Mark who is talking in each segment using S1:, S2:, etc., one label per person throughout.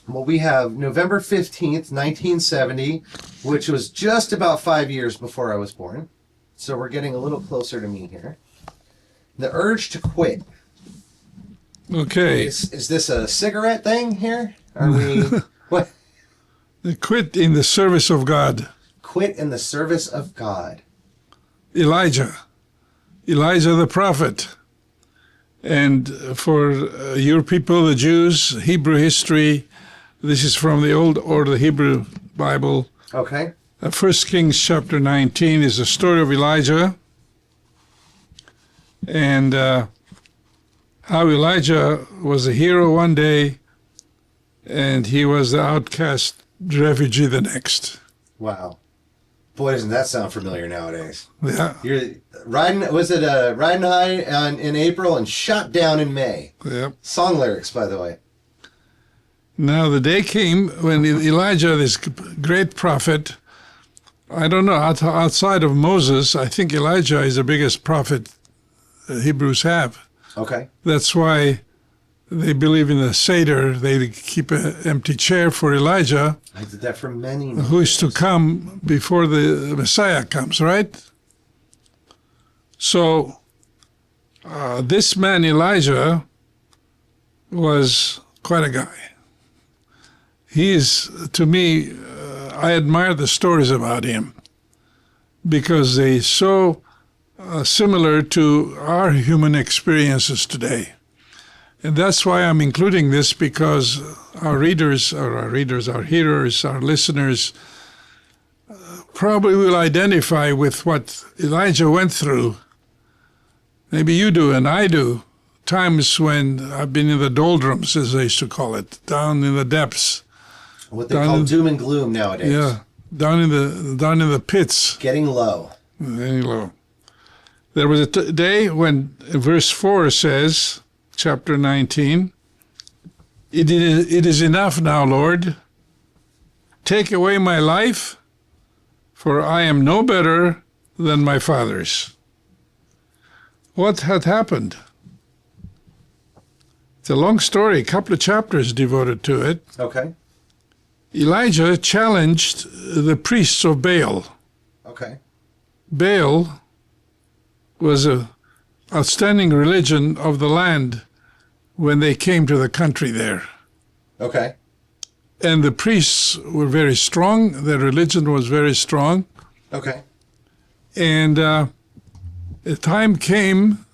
S1: Well, we have November 15th, 1970, which was just about 5 years before I was born. So we're getting a little closer to me here. The urge to quit.
S2: Okay.
S1: Is this a cigarette thing here? Are we... what?
S2: Quit in the service of God.
S1: Quit in the service of God.
S2: Elijah the prophet. And for your people, the Jews, Hebrew history, this is from the Old or the Hebrew Bible.
S1: Okay.
S2: 1 Kings chapter 19 is the story of Elijah. And how Elijah was a hero one day, and he was the outcast refugee the next.
S1: Wow. Boy, doesn't that sound familiar nowadays.
S2: Yeah.
S1: You're riding high in April and shot down in May.
S2: Yep.
S1: Song lyrics, by the way.
S2: Now the day came when Elijah, this great prophet, I don't know, outside of Moses, I think Elijah is the biggest prophet Hebrews have.
S1: Okay.
S2: That's why they believe in the Seder. They keep an empty chair for Elijah.
S1: I did that for many
S2: who is to come before the Messiah comes, right? So this man, Elijah, was quite a guy. He is, to me, I admire the stories about him because they're so similar to our human experiences today. And that's why I'm including this, because our hearers, our listeners, probably will identify with what Elijah went through. Maybe you do and I do. Times when I've been in the doldrums, as they used to call it, down in the depths.
S1: What they call doom and gloom nowadays.
S2: Yeah, down in the pits.
S1: Getting low.
S2: Getting low. There was a day when verse 4 says, chapter 19, it is enough now, Lord. Take away my life, for I am no better than my fathers. What had happened? It's a long story, a couple of chapters devoted to it.
S1: Okay.
S2: Elijah challenged the priests of Baal.
S1: Okay.
S2: Baal was an outstanding religion of the land when they came to the country there.
S1: Okay.
S2: And the priests were very strong. Their religion was very strong.
S1: Okay.
S2: And a time came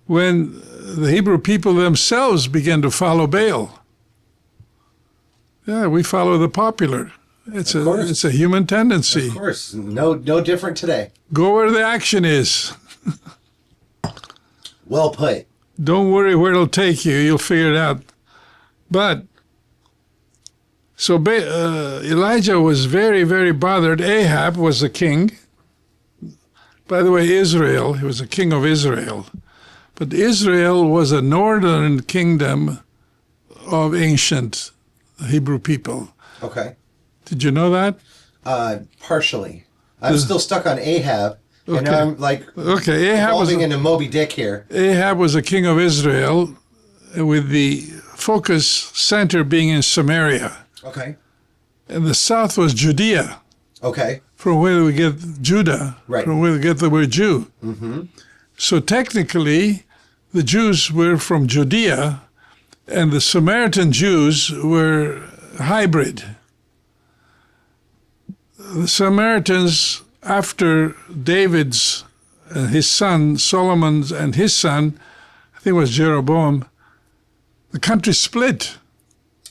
S2: when the Hebrew people themselves began to follow Baal. Yeah, we follow the popular. It's a human tendency.
S1: Of course. No different today.
S2: Go where the action is.
S1: Well put.
S2: Don't worry where it'll take you. You'll figure it out. But, so Elijah was very, very bothered. Ahab was the king. By the way, Israel, he was a king of Israel. But Israel was a northern kingdom of ancient Hebrew people.
S1: Okay.
S2: Did you know that?
S1: Partially. I'm still stuck on Ahab.
S2: Okay.
S1: And now I'm like
S2: Ahab was
S1: into Moby Dick here.
S2: Ahab was a king of Israel with the focus center being in Samaria.
S1: Okay.
S2: And the south was Judea.
S1: Okay.
S2: From where we get Judah.
S1: Right.
S2: From where we get the word Jew.
S1: Mm-hmm.
S2: So technically, the Jews were from Judea, and the Samaritan Jews were hybrid. The Samaritans, after David's, his son, Solomon's, and his son, I think it was Jeroboam, the country split.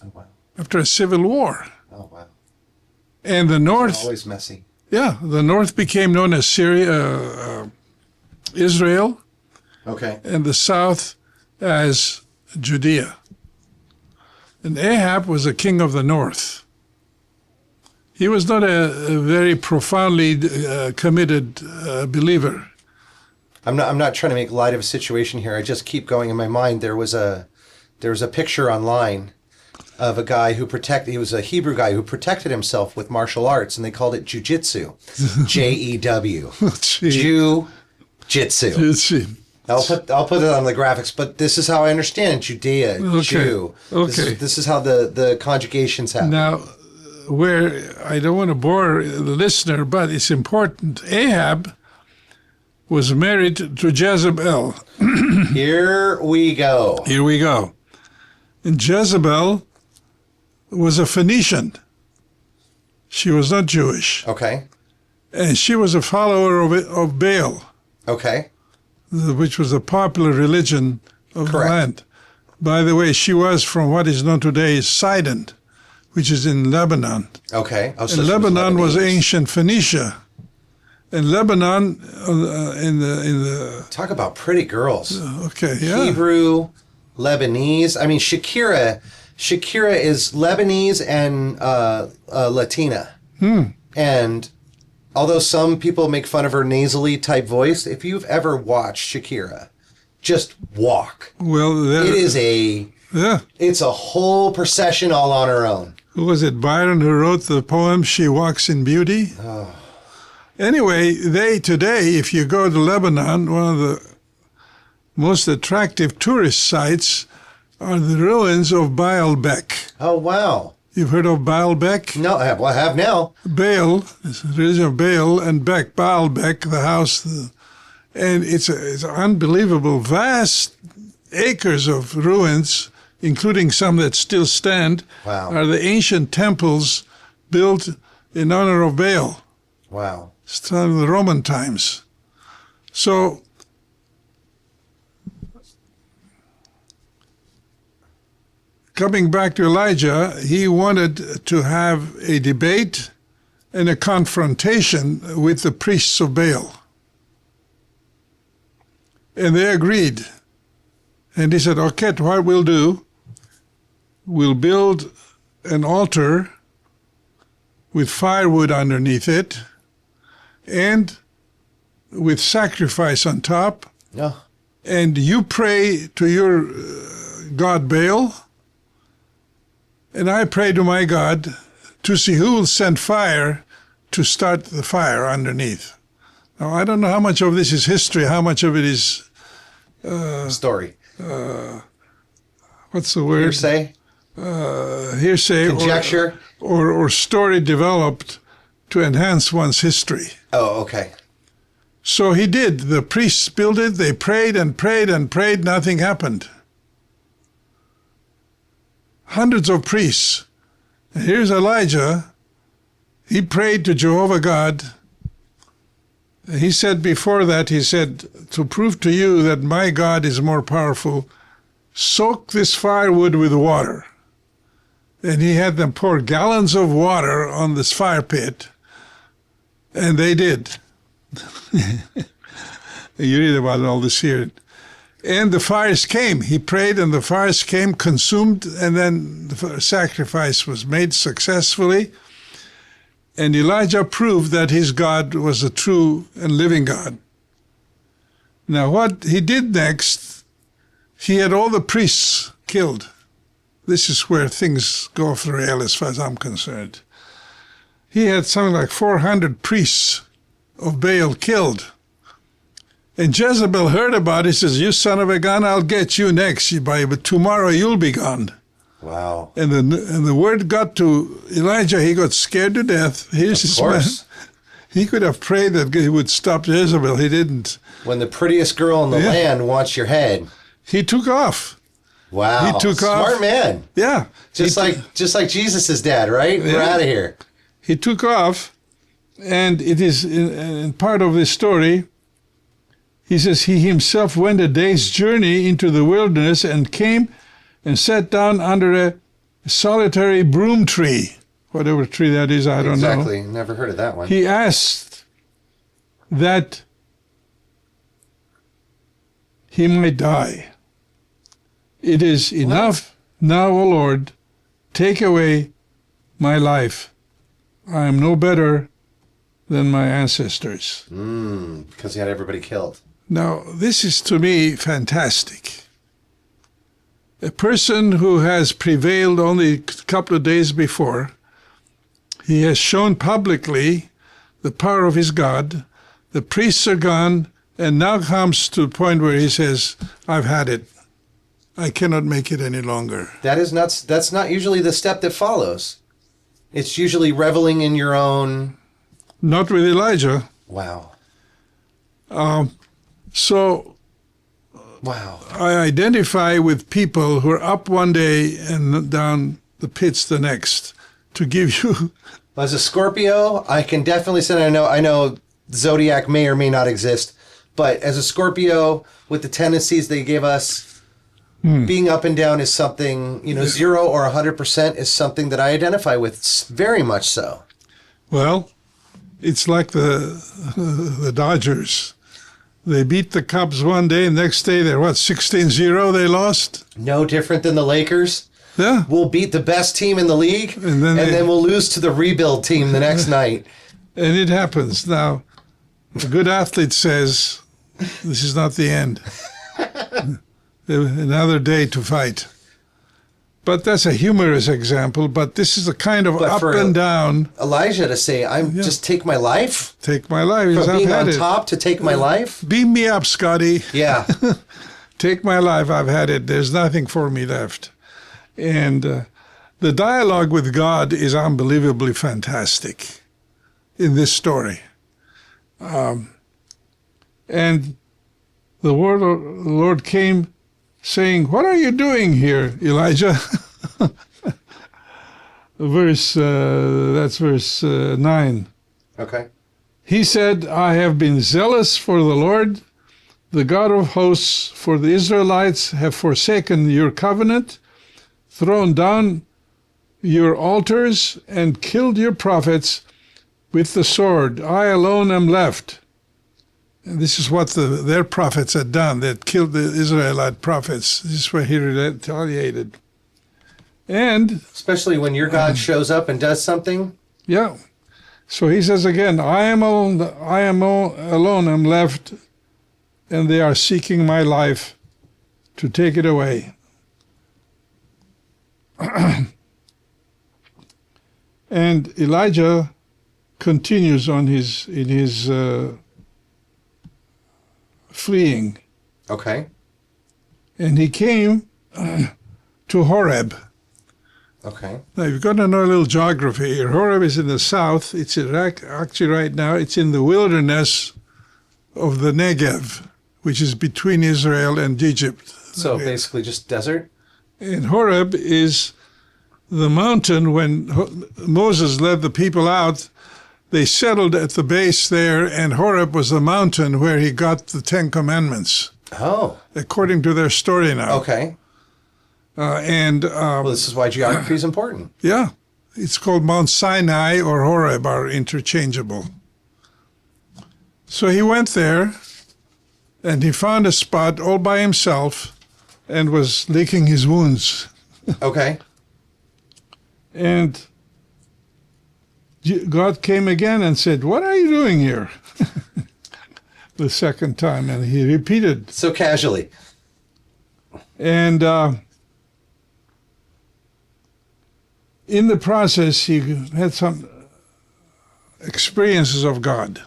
S1: Oh, wow.
S2: After a civil war.
S1: Oh, wow.
S2: And the north...
S1: It's always messy.
S2: Yeah, the north became known as Israel.
S1: Okay.
S2: And the south as Judea. And Ahab was a king of the north. He was not a very profoundly committed believer.
S1: I'm not trying to make light of a situation here. I just keep going in my mind. There was a picture online of a guy he was a Hebrew guy who protected himself with martial arts, and they called it jujitsu. Jew. Jew-jitsu. I'll put it on the graphics, but this is how I understand it. Judea, Jew.
S2: Okay.
S1: This is how the conjugations happen.
S2: Now, where I don't want to bore the listener, but it's important. Ahab was married to Jezebel.
S1: Here we go.
S2: Here we go. And Jezebel was a Phoenician. She was not Jewish.
S1: Okay.
S2: And she was a follower of Baal,
S1: Okay.
S2: which was a popular religion of
S1: Correct.
S2: the land. By the way, she was from what is known today as Sidon, which is in Lebanon.
S1: Okay. Oh, so
S2: And
S1: she
S2: Lebanon was
S1: Lebanese.
S2: ancient Phoenicia. And Lebanon, in the
S1: Talk about pretty girls.
S2: okay, yeah,
S1: Hebrew, Lebanese. I mean, Shakira is Lebanese and Latina. And although some people make fun of her nasally type voice, if you've ever watched Shakira, just walk.
S2: well,
S1: It is it's a whole procession all on her own.
S2: who was it? Byron who wrote the poem "She Walks in Beauty."
S1: Oh.
S2: Anyway, today, if you go to Lebanon, one of the most attractive tourist sites are the ruins of Baalbek.
S1: Oh, wow.
S2: You've heard of Baalbek?
S1: No, I have now.
S2: Baal, is the religion of Baal, and Bek, Baalbek, the house, and it's unbelievable, vast acres of ruins, including some that still stand,
S1: Wow.
S2: are the ancient temples built in honor of Baal.
S1: Wow.
S2: It's from the Roman times. So, coming back to Elijah, he wanted to have a debate and a confrontation with the priests of Baal. And they agreed. And he said, okay, what we'll do, we'll build an altar with firewood underneath it and with sacrifice on top.
S1: No.
S2: And you pray to your God Baal, and I pray to my God to see who will send fire to start the fire underneath. Now, I don't know how much of this is history, how much of it is,
S1: Story.
S2: what's the word?
S1: Hearsay.
S2: Hearsay.
S1: Conjecture.
S2: Or story developed to enhance one's history.
S1: Oh, okay.
S2: So he did. The priests built it, they prayed and prayed and prayed, nothing happened. Hundreds of priests. And here's Elijah. He prayed to Jehovah God. He said before that, he said, to prove to you that my God is more powerful, soak this firewood with water. And he had them pour gallons of water on this fire pit. And they did. You read about all this here. And the fires came. He prayed and the fires came, consumed, and then the sacrifice was made successfully. And Elijah proved that his God was a true and living God. Now, what he did next, he had all the priests killed. This is where things go off the rail as far as I'm concerned. He had something like 400 priests of Baal killed. And Jezebel heard about it, says, you son of a gun, I'll get you next. But tomorrow you'll be gone.
S1: Wow.
S2: And the word got to Elijah. He got scared to death. Here's
S1: Of
S2: this
S1: course.
S2: man. He could have prayed that he would stop Jezebel. He didn't.
S1: When the prettiest girl in the land wants your head.
S2: He took off.
S1: Wow.
S2: He took off.
S1: Smart man.
S2: Yeah.
S1: Just like Jesus' dad, right? We're
S2: Yeah.
S1: out of here.
S2: He took off, and it is in part of this story. He says he himself went a day's journey into the wilderness and came and sat down under a solitary broom tree, whatever tree that is, I don't know.
S1: Exactly. Never heard of that one.
S2: He asked that he might die. It is enough now, O Lord, take away my life. I am no better than my ancestors.
S1: Because he had everybody killed.
S2: Now, this is to me fantastic. A person who has prevailed only a couple of days before, he has shown publicly the power of his God. The priests are gone, And now comes to the point where he says, I've had it. I cannot make it any longer.
S1: That's not usually the step that follows. It's usually reveling in your own...
S2: Not with Elijah.
S1: Wow.
S2: So
S1: Wow.
S2: I identify with people who are up one day and down the pits the next. To give you...
S1: As a Scorpio, I can definitely say I know Zodiac may or may not exist, but as a Scorpio, with the tendencies they give us, being up and down is something, 0 or 100% is something that I identify with, very much so.
S2: Well, it's like the Dodgers. They beat the Cubs one day, and next day they're 16-0 they lost?
S1: No different than the Lakers.
S2: Yeah.
S1: We'll beat the best team in the league,
S2: and then
S1: we'll lose to the rebuild team the next night.
S2: And it happens. Now, a good athlete says, this is not the end. Another day to fight. But that's a humorous example, but this is a kind of up and down.
S1: Elijah to say, just take my life?
S2: Take my life.
S1: From being on top to take my life?
S2: Beam me up, Scotty.
S1: Yeah.
S2: Take my life, I've had it. There's nothing for me left. And the dialogue with God is unbelievably fantastic in this story. And the Lord came saying, what are you doing here, Elijah? That's verse 9.
S1: Okay.
S2: He said, I have been zealous for the Lord, the God of hosts, for the Israelites have forsaken your covenant, thrown down your altars, and killed your prophets with the sword. I alone am left. And this is what their prophets had done. They had killed the Israelite prophets. This is where he retaliated. And
S1: especially when your God shows up and does something.
S2: Yeah. So he says again, I am alone, am left, and they are seeking my life to take it away. And Elijah continues in his fleeing.
S1: Okay.
S2: And he came to Horeb.
S1: Okay.
S2: Now you've got to know a little geography here. Horeb is in the south. It's actually right now, it's in the wilderness of the Negev, which is between Israel and Egypt.
S1: So basically just desert?
S2: And Horeb is the mountain. When Moses led the people out, they settled at the base there, and Horeb was the mountain where he got the Ten Commandments.
S1: Oh.
S2: According to their story now.
S1: Okay.
S2: Well,
S1: this is why geography is important.
S2: Yeah. It's called Mount Sinai or Horeb are interchangeable. So he went there, and he found a spot all by himself and was licking his wounds.
S1: Okay.
S2: And God came again and said, what are you doing here? The second time, and he repeated.
S1: So casually.
S2: And in the process, he had some experiences of God.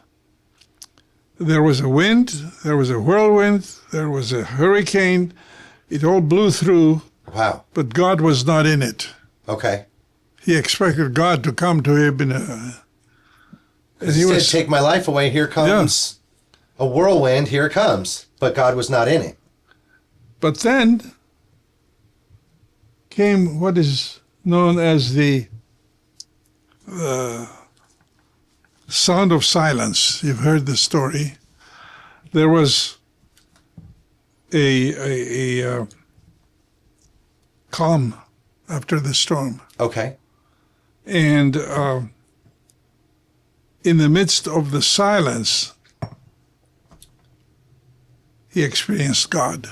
S2: There was a wind, there was a whirlwind, there was a hurricane. It all blew through.
S1: Wow.
S2: But God was not in it.
S1: Okay.
S2: He expected God to come to him in a...
S1: And he said, take my life away, here comes a whirlwind, here it comes. But God was not in it.
S2: But then came what is known as the sound of silence. You've heard the story. There was a calm after the storm.
S1: Okay.
S2: And in the midst of the silence, he experienced God.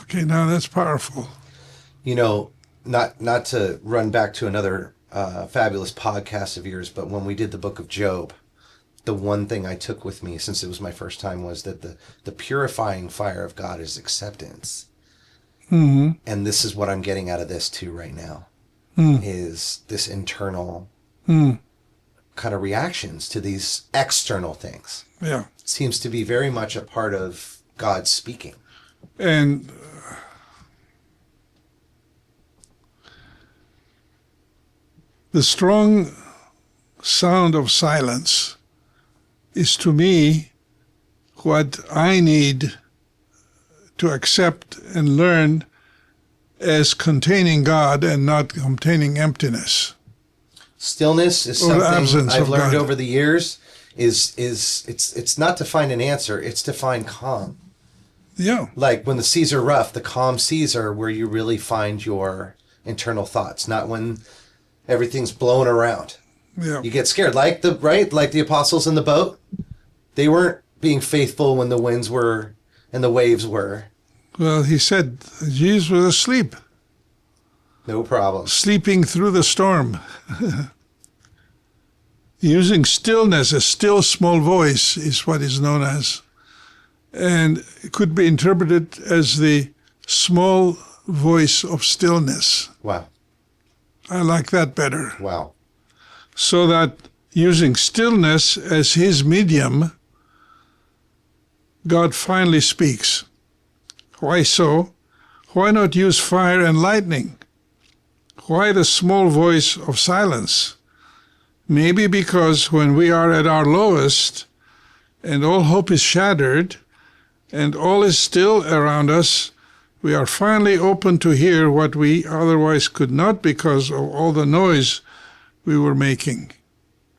S2: Okay, now that's powerful.
S1: Not to run back to another fabulous podcast of yours, but when we did the book of Job, the one thing I took with me, since it was my first time, was that the purifying fire of God is acceptance.
S2: Mm-hmm.
S1: And this is what I'm getting out of this too right now, is this internal kind of reactions to these external things.
S2: Yeah.
S1: It seems to be very much a part of God speaking.
S2: And the strong sound of silence is to me what I need to accept and learn as containing God and not containing emptiness.
S1: Stillness is
S2: Or
S1: something
S2: absence
S1: I've
S2: of
S1: learned
S2: God.
S1: over the years is it's not to find an answer, it's to find calm.
S2: Yeah.
S1: Like when the seas are rough, the calm seas are where you really find your internal thoughts, not when everything's blowing around.
S2: Yeah.
S1: You get scared, like the apostles in the boat. They weren't being faithful when the winds were and the waves were.
S2: Well, he said Jesus was asleep,
S1: No problem.
S2: sleeping through the storm. Using stillness, a still small voice is what is known as. And it could be interpreted as the small voice of stillness.
S1: Wow.
S2: I like that better.
S1: Wow.
S2: So that using stillness as his medium, God finally speaks. Why so? Why not use fire and lightning? Why the small voice of silence? Maybe because when we are at our lowest and all hope is shattered and all is still around us, we are finally open to hear what we otherwise could not because of all the noise we were making.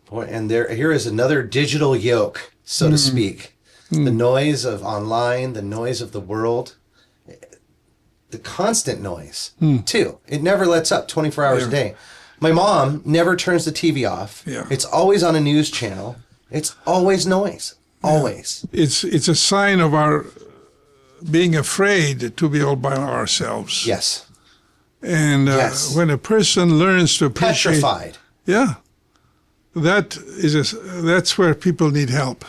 S1: Boy, and here is another digital yoke, so to speak. The noise of online, the noise of the world, the constant noise, too. It never lets up 24 hours a day. My mom never turns the TV off.
S2: Yeah.
S1: It's always on a news channel. It's always noise. Always.
S2: It's a sign of our being afraid to be all by ourselves.
S1: Yes.
S2: And
S1: Yes.
S2: when a person learns to appreciate,
S1: Petrified.
S2: yeah, that's where people need help.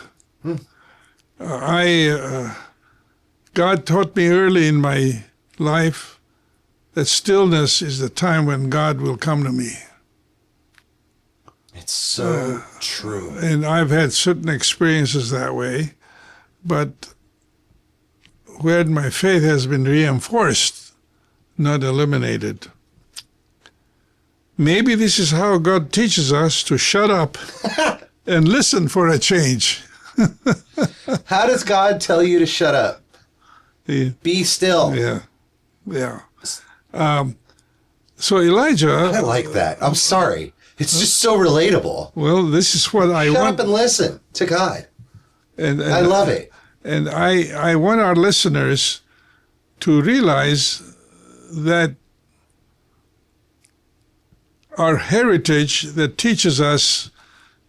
S2: God taught me early in my life that stillness is the time when God will come to me.
S1: It's so true.
S2: And I've had certain experiences that way, but where my faith has been reinforced, not eliminated. Maybe this is how God teaches us to shut up and listen for a change.
S1: How does God tell you to shut up?
S2: Yeah.
S1: Be still.
S2: Yeah. So Elijah...
S1: I like that. I'm sorry. It's just so relatable.
S2: Well, this is what I
S1: Shut
S2: want.
S1: up and listen to God.
S2: And
S1: I love it.
S2: And I want our listeners to realize that our heritage that teaches us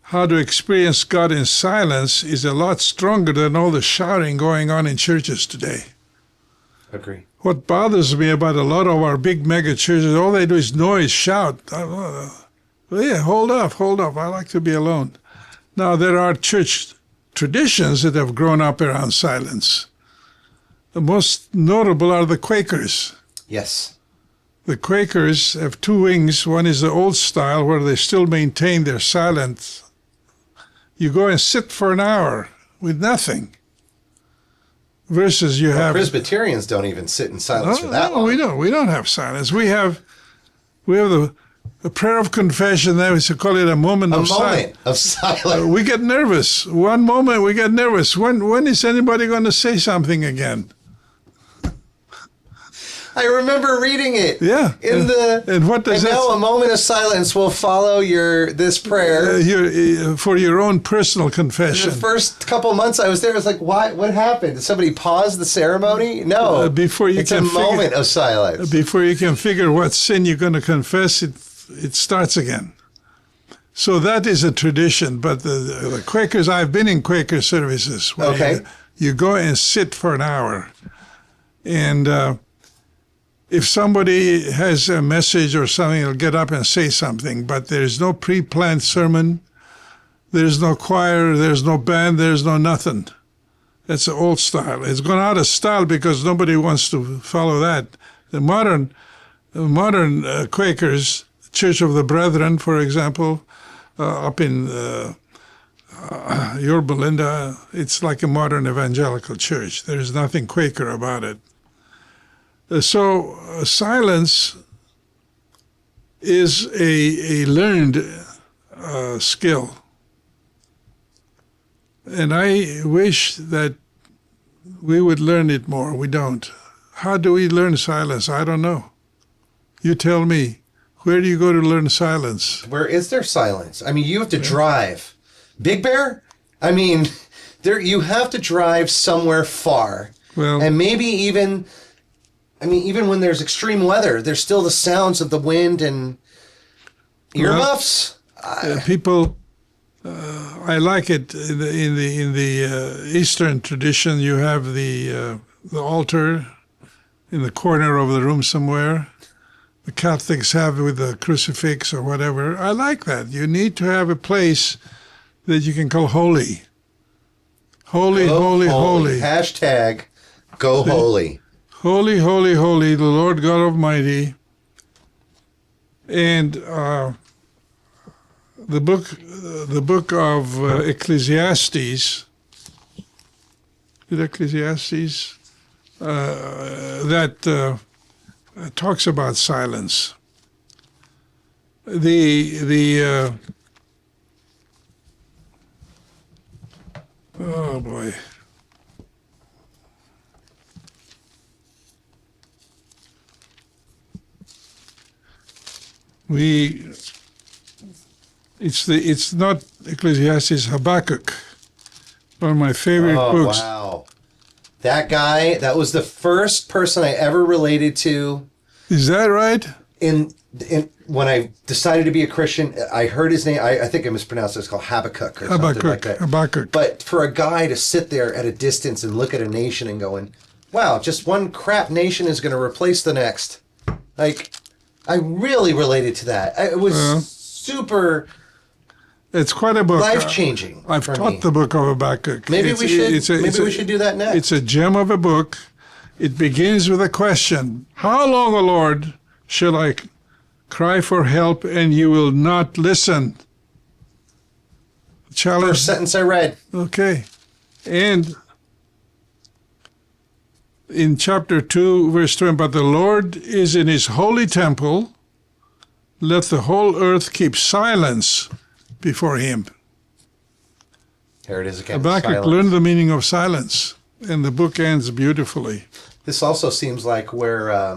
S2: how to experience God in silence is a lot stronger than all the shouting going on in churches today.
S1: Agree.
S2: What bothers me about a lot of our big mega churches, all they do is noise, shout. Yeah, hold up. I like to be alone. Now, there are church traditions that have grown up around silence. The most notable are the Quakers.
S1: Yes.
S2: The Quakers have two wings. One is the old style where they still maintain their silence. You go and sit for an hour with nothing. Versus you have...
S1: Presbyterians don't even sit in silence for that long.
S2: We don't. We don't have silence. We have the prayer of confession. They used to call it a moment of silence.
S1: Of silence.
S2: We get nervous. One moment we get nervous. When is anybody going to say something again?
S1: I remember reading it.
S2: Yeah. And what does
S1: and
S2: that?
S1: now a moment of silence will follow this prayer.
S2: For your own personal confession.
S1: The first couple months I was there, I was like, "Why? What happened? Did somebody pause the ceremony?" No. It's a moment of silence.
S2: Before you can figure what sin you're going to confess, it starts again. So that is a tradition. But the Quakers, I've been in Quaker services where you go and sit for an hour. And if somebody has a message or something, they'll get up and say something. But there's no pre-planned sermon. There's no choir. There's no band. There's no nothing. That's the old style. It's gone out of style because nobody wants to follow that. The modern Quakers, Church of the Brethren, for example, up in Yorba Linda, it's like a modern evangelical church. There's nothing Quaker about it. So silence is a learned skill. And I wish that we would learn it more. We don't. How do we learn silence? I don't know. You tell me. Where do you go to learn silence?
S1: Where is there silence? I mean, you have to drive. Big Bear? I mean, you have to drive somewhere far.
S2: Well,
S1: and maybe even when there's extreme weather, there's still the sounds of the wind and earmuffs.
S2: People, I like it in the Eastern tradition. You have the altar in the corner of the room somewhere. The Catholics have with the crucifix or whatever. I like that. You need to have a place that you can call holy. Holy, holy, holy.
S1: Hashtag go holy.
S2: Holy, holy, holy, the Lord God Almighty. And the book of Ecclesiastes, that talks about silence. Oh boy. It's not Ecclesiastes, Habakkuk, one of my favorite books.
S1: Oh, wow. That guy, that was the first person I ever related to.
S2: Is that right?
S1: When I decided to be a Christian, I heard his name. I think I mispronounced it. It's called Habakkuk or something like that.
S2: Habakkuk.
S1: But for a guy to sit there at a distance and look at a nation and going, wow, just one crap nation is going to replace the next. Like, I really related to that. It was super...
S2: It's quite a book.
S1: Life-changing.
S2: I've taught the book of Habakkuk.
S1: Maybe we should do that next.
S2: It's a gem of a book. It begins with a question. How long, O Lord, shall I cry for help and you will not listen? Challenge.
S1: First sentence I read.
S2: Okay. And in chapter 2, verse 20, but the Lord is in his holy temple. Let the whole earth keep silence before him.
S1: Here it is again.
S2: Habakkuk learned the meaning of silence, and the book ends beautifully.
S1: This also seems like where,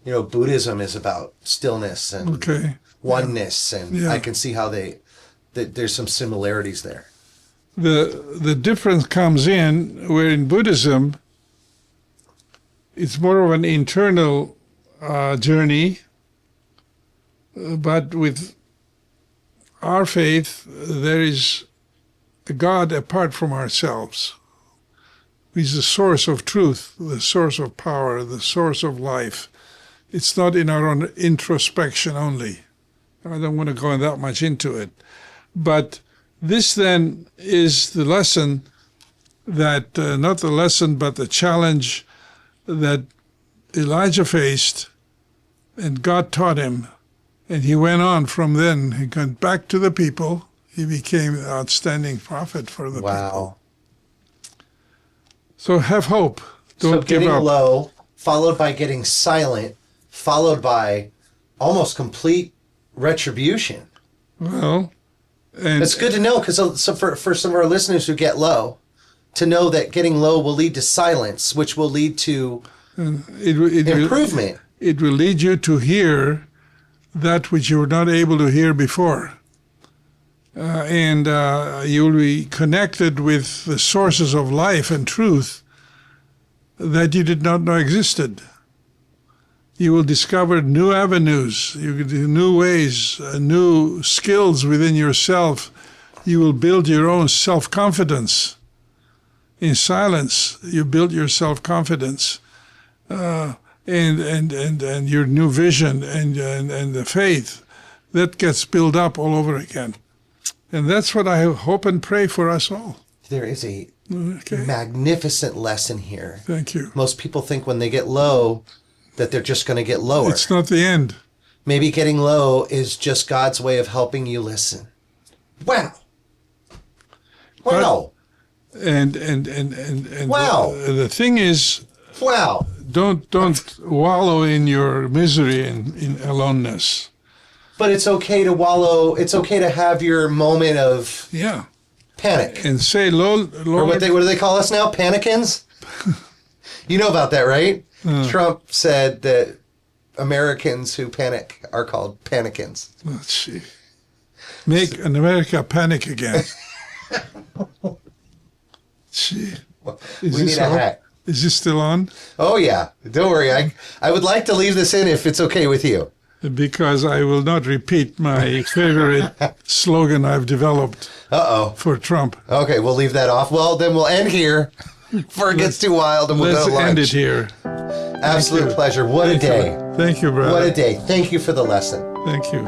S1: Buddhism is about stillness and oneness, and I can see how there's some similarities there.
S2: The difference comes in where in Buddhism, it's more of an internal journey, but with our faith, there is a God apart from ourselves. He's the source of truth, the source of power, the source of life. It's not in our own introspection only. I don't want to go that much into it. But this then is the lesson that, not the lesson, but the challenge that Elijah faced, and God taught him. And he went on from then. He went back to the people. He became an outstanding prophet for the people. So have hope. Don't give up.
S1: Getting low, followed by getting silent, followed by almost complete retribution.
S2: Well, and
S1: it's good to know, because for some of our listeners who get low, to know that getting low will lead to silence, which will lead to improvement.
S2: It will lead you to hear that which you were not able to hear before. And you will be connected with the sources of life and truth that you did not know existed. You will discover new avenues, new ways, new skills within yourself. You will build your own self-confidence. In silence, you build your self-confidence. And your new vision and the faith, that gets built up all over again. And that's what I hope and pray for us all.
S1: There is a magnificent lesson here.
S2: Thank you.
S1: Most people think when they get low that they're just going to get lower.
S2: It's not the end.
S1: Maybe getting low is just God's way of helping you listen. Wow. Wow.
S2: And
S1: Wow.
S2: the thing is,
S1: Wow.
S2: don't wallow in your misery and in aloneness.
S1: But it's okay to wallow. It's okay to have your moment of
S2: Yeah.
S1: panic.
S2: And say, Lord,
S1: Or what do they call us now? Panicans? You know about that, right? Trump said that Americans who panic are called panicans.
S2: let's see. Make an America panic again. See.
S1: We need a hat.
S2: Is this still on?
S1: Oh, yeah. Don't worry. I would like to leave this in if it's okay with you.
S2: Because I will not repeat my favorite slogan I've developed
S1: Uh-oh.
S2: for Trump.
S1: Okay, we'll leave that off. Well, then we'll end here before it gets too wild and we'll go
S2: Let's
S1: to lunch.
S2: end it here.
S1: Absolute pleasure. What a day.
S2: Thank you, brother.
S1: What a day. Thank you for the lesson.
S2: Thank you.